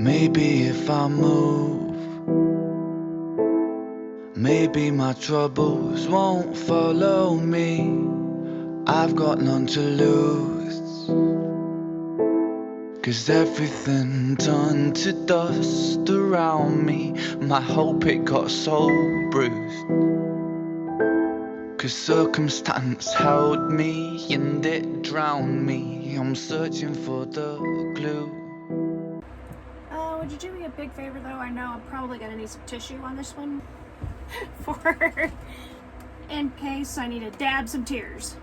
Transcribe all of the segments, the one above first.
Maybe if I move, maybe my troubles won't follow me. I've got none to lose, 'cause everything turned to dust around me. My hope it got so bruised, 'cause circumstance held me and it drowned me. I'm searching for the glue. Would you do me a big favor though? I know I'm probably gonna need some tissue on this one for in case I need to dab some tears.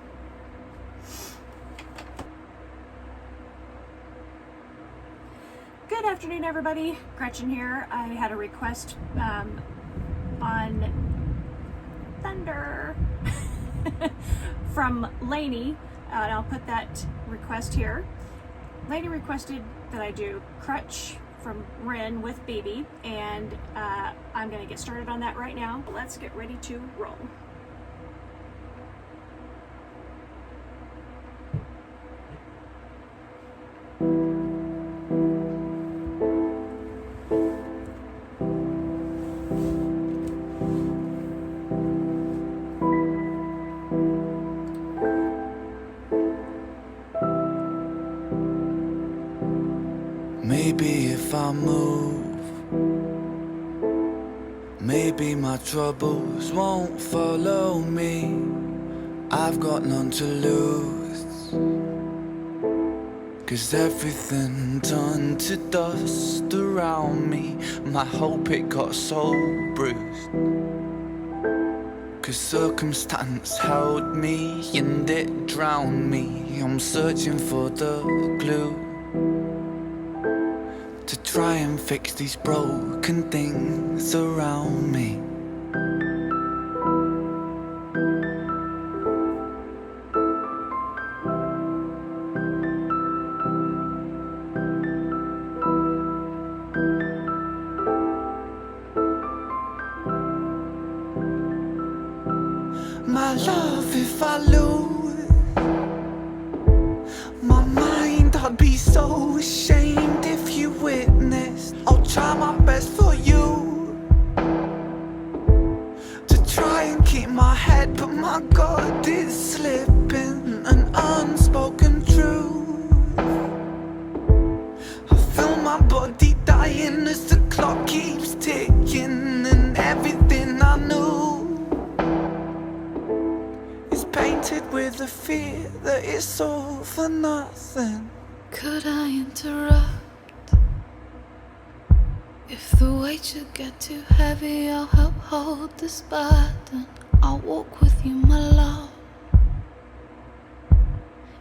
Good afternoon, everybody. Crutch here. I had a request on Thunder from Lainey, and I'll put that request here. Lainey requested that I do Crutch from Ren with BB, and I'm going to get started on that right now. Let's get ready to roll. Maybe if I move, maybe my troubles won't follow me. I've got none to lose, 'cause everything turned to dust around me. My hope it got so bruised, 'cause circumstance held me and it drowned me. I'm searching for the glue to try and fix these broken things around me. My love, if I lose my mind, I'd be so ashamed if you witnessed. I'll try my best for you to try and keep my head, but my God, it's slipping. An unspoken truth, I feel my body dying as the clock keeps ticking, and everything I knew is painted with the fear that it's all for nothing. Could I interrupt? If the weight should get too heavy, I'll help hold this burden. I'll walk with you, my love,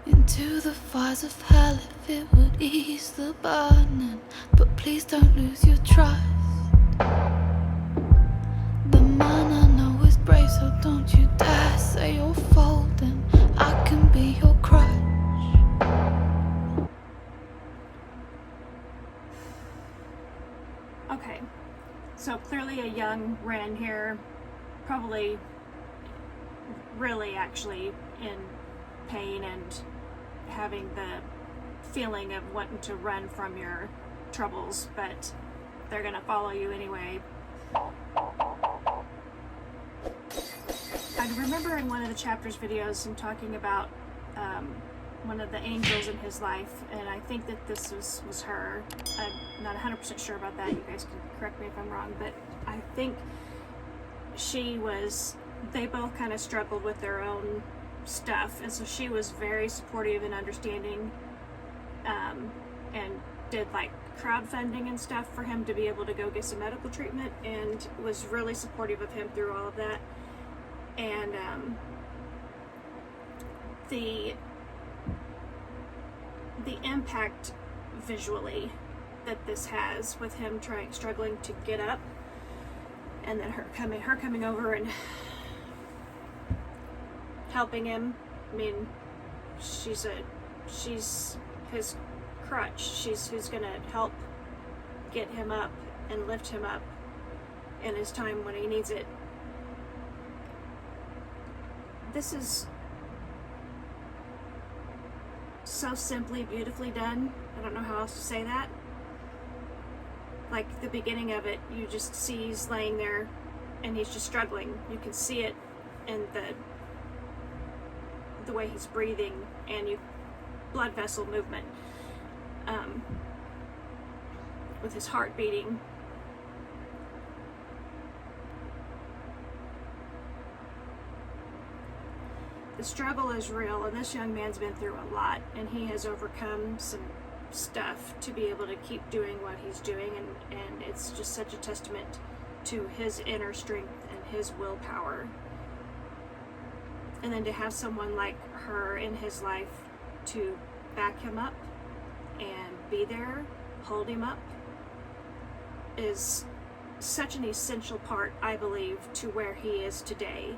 into the fires of hell if it would ease the burning. But please don't lose your trust. The man I know is brave, so don't you dare say you're folding. I can be your crutch. Okay, so clearly a young Ren here, probably really actually in pain and having the feeling of wanting to run from your troubles, but they're gonna follow you anyway. I remember in one of the chapters videos him talking about one of the angels in his life, and I think that this was her. I'm not 100% sure about that. You guys can correct me if I'm wrong, but I think they both kind of struggled with their own stuff, and so she was very supportive and understanding, and did like crowdfunding and stuff for him to be able to go get some medical treatment, and was really supportive of him through all of that. And the impact visually that this has with him struggling to get up, and then her coming over and helping him. I mean, she's his crutch. She's who's gonna help get him up and lift him up in his time when he needs it. This is so simply, beautifully done. I don't know how else to say that. like the beginning of it, you just see he's laying there and he's just struggling. You can see it in the way he's breathing and blood vessel movement, with his heart beating. The struggle is real, and this young man's been through a lot, and he has overcome some stuff to be able to keep doing what he's doing, and it's just such a testament to his inner strength and his willpower. And then to have someone like her in his life to back him up and be there, hold him up, is such an essential part, I believe, to where he is today.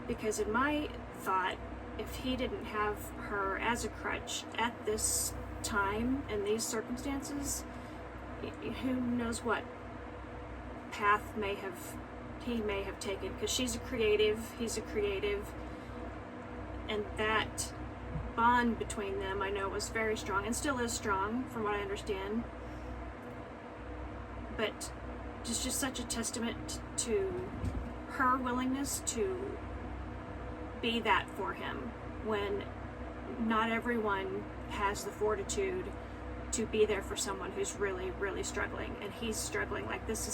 Because in my thought, if he didn't have her as a crutch at this time and these circumstances, who knows what path he may have taken, because she's a creative, he's a creative, and that bond between them, I know, was very strong and still is strong from what I understand. But just such a testament to her willingness to be that for him when not everyone has the fortitude to be there for someone who's really, really struggling. And he's struggling. Like, this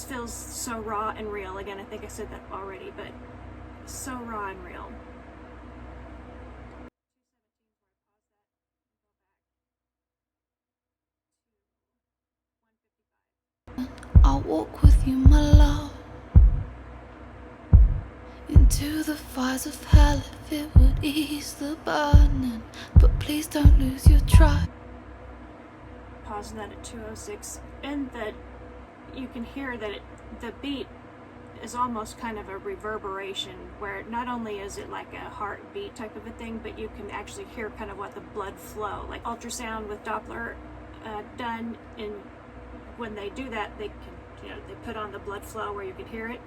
feels so raw and real. Again, I think I said that already, but so raw and real. I'll walk with you, my love, into the fires of hell if it would ease the burning. But please don't lose your trust. Pausing that at 2:06, and that you can hear that the beat is almost kind of a reverberation, where not only is it like a heartbeat type of a thing, but you can actually hear kind of what the blood flow, like ultrasound with Doppler done. And when they do that, they can, they put on the blood flow where you can hear it,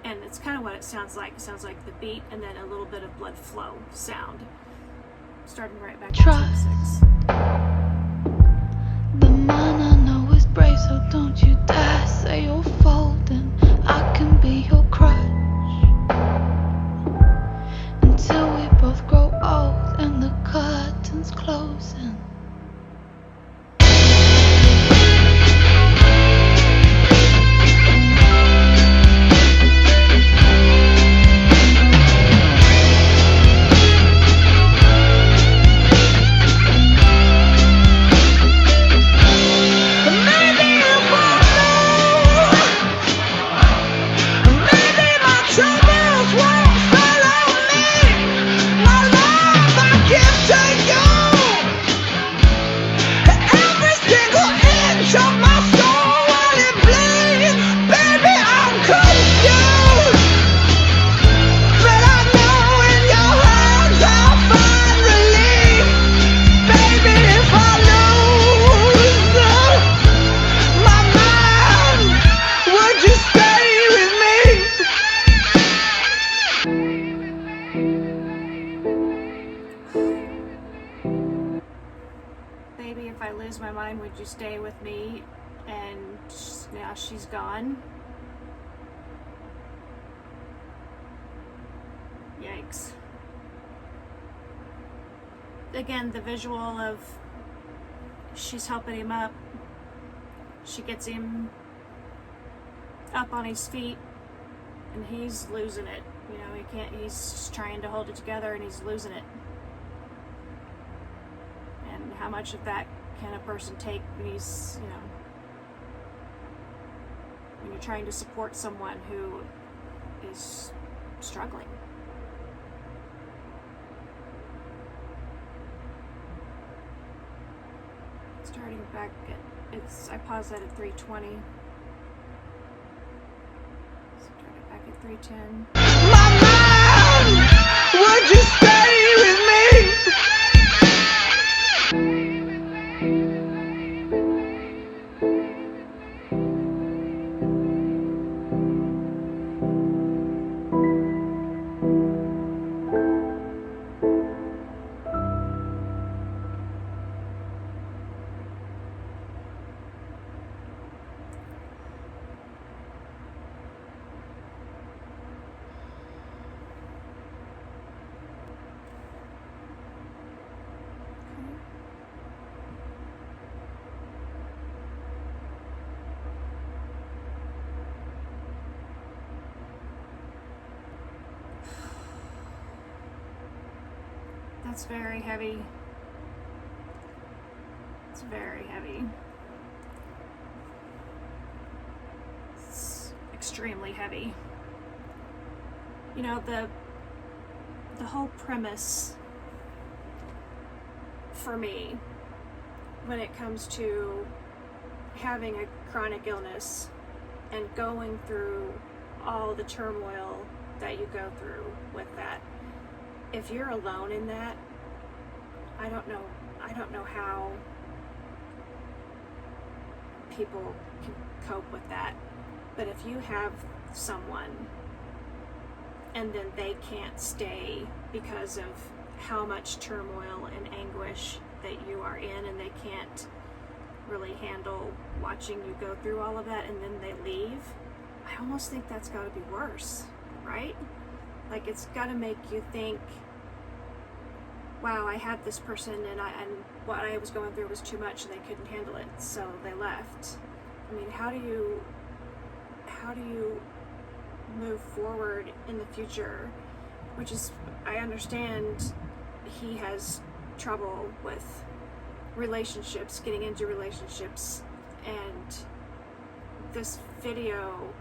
and it's kind of what it sounds like. It sounds like the beat and then a little bit of blood flow sound. Starting right back at 2:06. The man I know is brave, so don't you dare say you're folding. I can be your crutch until we both grow old and the curtains closing. If I lose my mind, would you stay with me? And now she's gone. Yikes. Again, the visual of she's helping him up. She gets him up on his feet, and he's losing it. He's trying to hold it together, and he's losing it. And how much of that can a person take when he's, when you're trying to support someone who is struggling? Starting back at, I paused that at 3:20. Started back at 3:10. My man, would you stay with me? That's very heavy. It's very heavy. It's extremely heavy. You know, the whole premise for me when it comes to having a chronic illness and going through all the turmoil that you go through with that, if you're alone in that, I don't know how people can cope with that. But if you have someone and then they can't stay because of how much turmoil and anguish that you are in, and they can't really handle watching you go through all of that, and then they leave, I almost think that's got to be worse, right? Like, it's got to make you think, wow, I had this person and what I was going through was too much and they couldn't handle it, so they left. I mean, how do you move forward in the future? Which is, I understand he has trouble with relationships, getting into relationships, and this video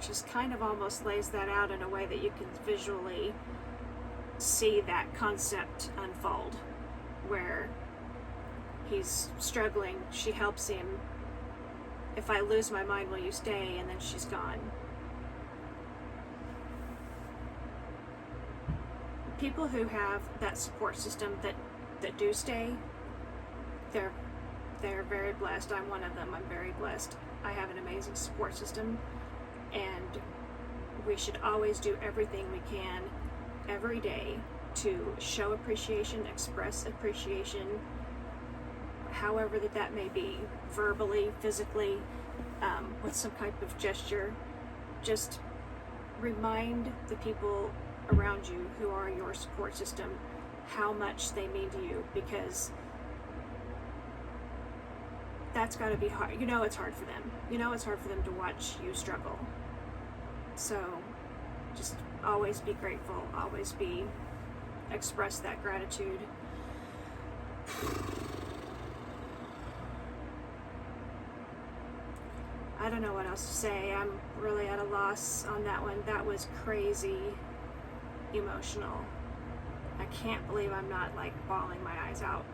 just kind of almost lays that out in a way that you can visually see that concept unfold, where he's struggling, she helps him. If I lose my mind, will you stay? And then she's gone. People who have that support system that do stay, they're very blessed. I'm one of them. I'm very blessed. I have an amazing support system, and we should always do everything we can every day to show appreciation, express appreciation, however that may be, verbally, physically, with some type of gesture. Just remind the people around you who are your support system how much they mean to you, because that's got to be hard. You know it's hard for them. You know it's hard for them to watch you struggle. So just always be grateful, always express that gratitude. I don't know what else to say. I'm really at a loss on that one. That was crazy emotional. I can't believe I'm not like bawling my eyes out.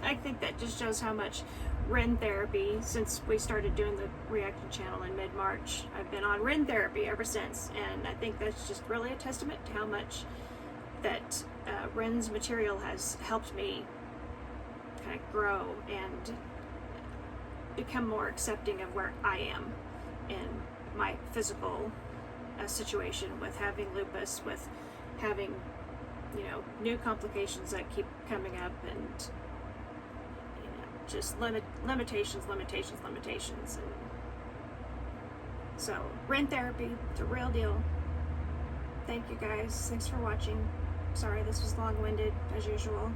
I think that just shows how much Ren therapy, since we started doing the reaction channel in mid-March, I've been on Ren therapy ever since, and I think that's just really a testament to how much that Ren's material has helped me kind of grow and become more accepting of where I am in my physical situation, with having lupus, with having, you know, new complications that keep coming up, and just limitations. And so Ren therapy, it's a real deal. Thank you guys. Thanks for watching. Sorry this was long-winded as usual.